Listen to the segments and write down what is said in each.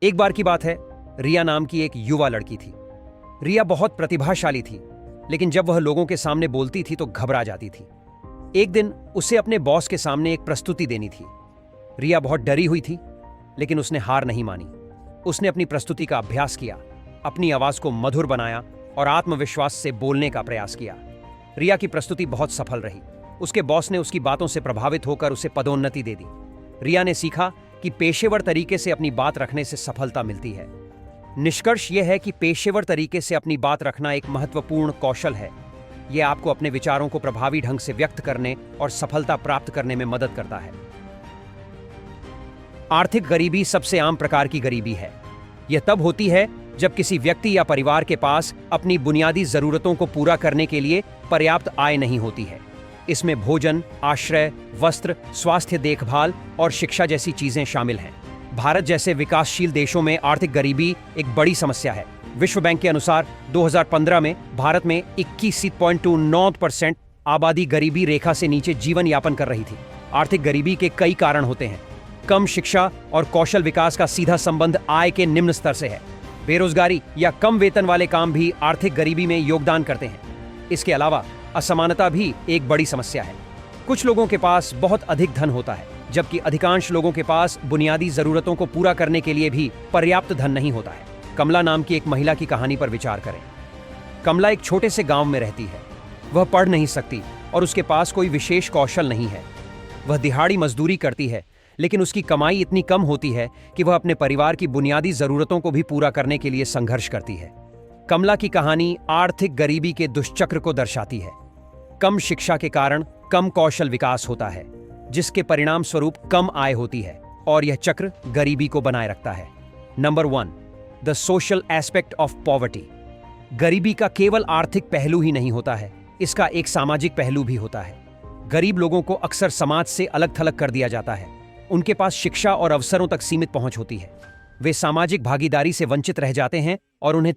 एक बार की बात है, रिया नाम की एक युवा लड़की थी। रिया बहुत प्रतिभाशाली थी, लेकिन जब वह लोगों के सामने बोलती थी तो घबरा जाती थी। एक दिन उसे अपने बॉस के सामने एक प्रस्तुति देनी थी। रिया बहुत डरी हुई थी, लेकिन उसने हार नहीं मानी। उसने अपनी प्रस्तुति का अभ्यास किया, अपनी आवाज को मधुर बनाया और आत्मविश्वास से बोलने का प्रयास किया। रिया की प्रस्तुति बहुत सफल रही। उसके बॉस ने उसकी बातों से प्रभावित होकर उसे पदोन्नति दे दी। रिया ने सीखा कि पेशेवर तरीके से अपनी बात रखने से सफलता मिलती है। निष्कर्ष यह है कि पेशेवर तरीके से अपनी बात रखना एक महत्वपूर्ण कौशल है। यह आपको अपने विचारों को प्रभावी ढंग से व्यक्त करने और सफलता प्राप्त करने में मदद करता है। आर्थिक गरीबी सबसे आम प्रकार की गरीबी है। यह तब होती है जब किसी व्यक्ति या परिवार के पास अपनी बुनियादी जरूरतों को पूरा करने के लिए पर्याप्त आय नहीं होती है। इसमें भोजन, आश्रय, वस्त्र, स्वास्थ्य देखभाल और शिक्षा जैसी चीजें शामिल हैं। भारत जैसे विकासशील देशों में आर्थिक गरीबी एक बड़ी समस्या है। विश्व बैंक के अनुसार 2015 में भारत में 21.29% आबादी गरीबी रेखा से नीचे जीवन यापन कर रही थी। आर्थिक गरीबी के कई कारण होते हैं। कम शिक्षा और कौशल विकास का सीधा संबंध आय के निम्न स्तर से है। बेरोजगारी या कम वेतन वाले काम भी आर्थिक गरीबी में योगदान करते हैं। इसके अलावा असमानता भी एक बड़ी समस्या है। कुछ लोगों के पास बहुत अधिक धन होता है, जबकि अधिकांश लोगों के पास बुनियादी जरूरतों को पूरा करने के लिए भी पर्याप्त धन नहीं होता है। कमला नाम की एक महिला की कहानी पर विचार करें। कमला एक छोटे से गांव में रहती है। वह पढ़ नहीं सकती और उसके पास कोई विशेष कौशल नहीं है। वह दिहाड़ी मजदूरी करती है, लेकिन उसकी कमाई इतनी कम होती है कि वह अपने परिवार की बुनियादी जरूरतों को भी पूरा करने के लिए संघर्ष करती है। कमला की कहानी आर्थिक गरीबी के दुष्चक्र को दर्शाती है। कम शिक्षा के कारण कम कौशल विकास होता है, जिसके परिणाम स्वरूप कम आय होती है और यह चक्र गरीबी को बनाए रखता है। Number 1, the social aspect of poverty. गरीबी का केवल आर्थिक पहलू ही नहीं होता है, इसका एक सामाजिक पहलू भी होता है। गरीब लोगों को अक्सर समाज से अलग थलग कर दिया जाता है। उनके पास शिक्षा और अवसरों तक सीमित पहुंच होती है। वे सामाजिक भागीदारी से वंचित रह जाते हैं और उन्हें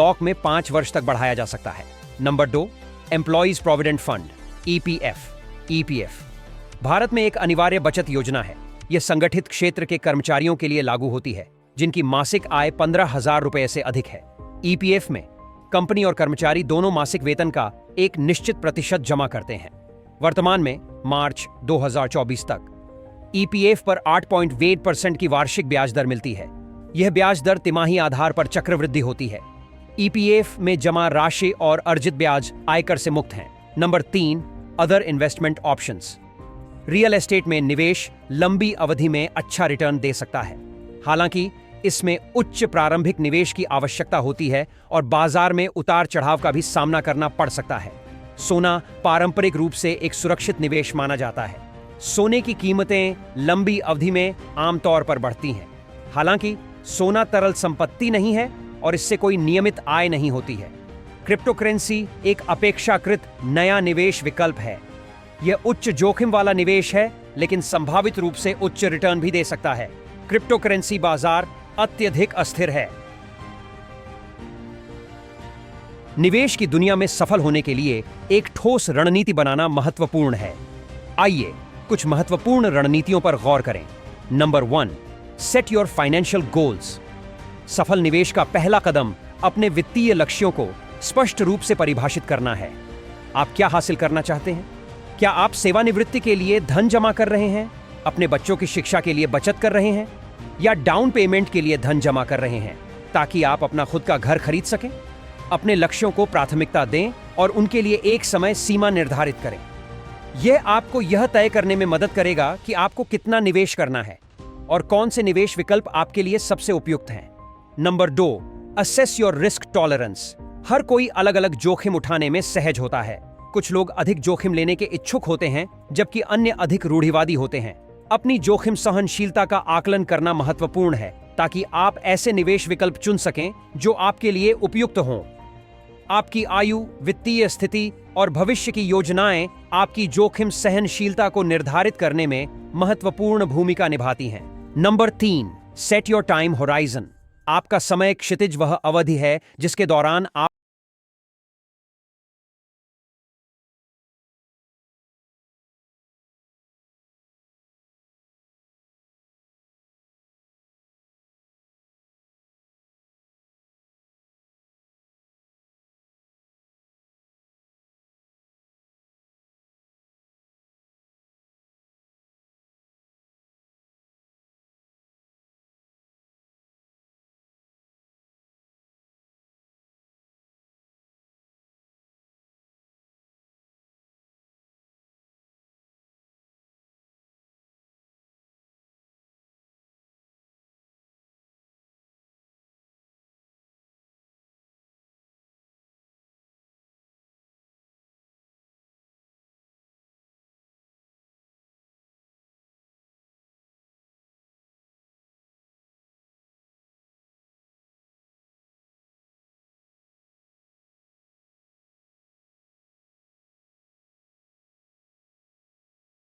लॉक में 5 वर्ष तक बढ़ाया जा सकता है। Number 2, employees provident fund, EPF. Bharat में एक अनिवार्य बचत योजना है। यह संगठित क्षेत्र के कर्मचारियों के लिए लागू होती है जिनकी मासिक आय 15,000 रुपए से अधिक है। ईपीएफ में कंपनी और कर्मचारी दोनों मासिक वेतन का एक निश्चित प्रतिशत जमा करते हैं। वर्तमान में मार्च 2024 तक ईपीएफ पर 8.8% की वार्षिक ब्याज दर मिलती है। यह ब्याज दर तिमाही आधार पर चक्रवृद्धि होती है। ईपीएफ में जमा राशि और अर्जित ब्याज आयकर से मुक्त हैं। Number 3, other investment options. Real estate में निवेश लंबी अवधि में अच्छा रिटर्न दे सकता है। हालांकि इसमें उच्च प्रारंभिक निवेश की आवश्यकता होती है और बाजार में उतार चढ़ाव का भी सामना करना पड़ सकता है। सोना पारंपरिक रूप से एक सुरक्षित निवेश माना जाता है। सोने की कीमतें लंबी अवधि में आमतौर पर बढ़ती हैं। हालांकि सोना तरल संपत्ति नहीं है और इससे कोई नियमित आय नहीं होती है। क्रिप्टोकरेंसी एक अपेक्षाकृत नया निवेश विकल्प है। यह उच्च जोखिम वाला निवेश है लेकिन संभावित रूप से उच्च रिटर्न भी दे सकता है। क्रिप्टोकरेंसी बाजार अत्यधिक अस्थिर है। निवेश की दुनिया में सफल होने के लिए एक ठोस रणनीति बनाना महत्वपूर्ण है। आइए कुछ महत्वपूर्ण रणनीतियों पर गौर करें। Number 1, set your financial goals. सफल निवेश का पहला कदम अपने वित्तीय लक्ष्यों को स्पष्ट रूप से परिभाषित करना है। आप क्या हासिल करना चाहते हैं? क्या आप सेवानिवृत्ति के लिए धन जमा कर रहे हैं, अपने बच्चों की शिक्षा के लिए बचत कर रहे हैं, या डाउन पेमेंट के लिए धन जमा कर रहे हैं ताकि आप अपना खुद का घर खरीद सकें? अपने लक्ष्यों को प्राथमिकता दें और उनके लिए एक समय सीमा निर्धारित करें। यह आपको यह तय करने में मदद करेगा कि आपको कितना निवेश करना है और कौन से निवेश विकल्प आपके लिए सबसे उपयुक्त हैं। Number 2, assess your risk tolerance. हर कोई अलग अलग जोखिम उठाने में सहज होता है। कुछ लोग अधिक जोखिम लेने के इच्छुक होते हैं जबकि अन्य अधिक रूढ़िवादी होते हैं। अपनी जोखिम सहनशीलता का आकलन करना महत्वपूर्ण है ताकि आप ऐसे निवेश विकल्प चुन सकें जो आपके लिए उपयुक्त हों। आपकी आयु, वित्तीय स्थिति और भविष्य की योजनाएं आपकी जोखिम सहनशीलता को निर्धारित करने में महत्वपूर्ण भूमिका निभाती हैं। Number 3, set your time horizon. आपका समय क्षितिज वह अवधि है जिसके दौरान आप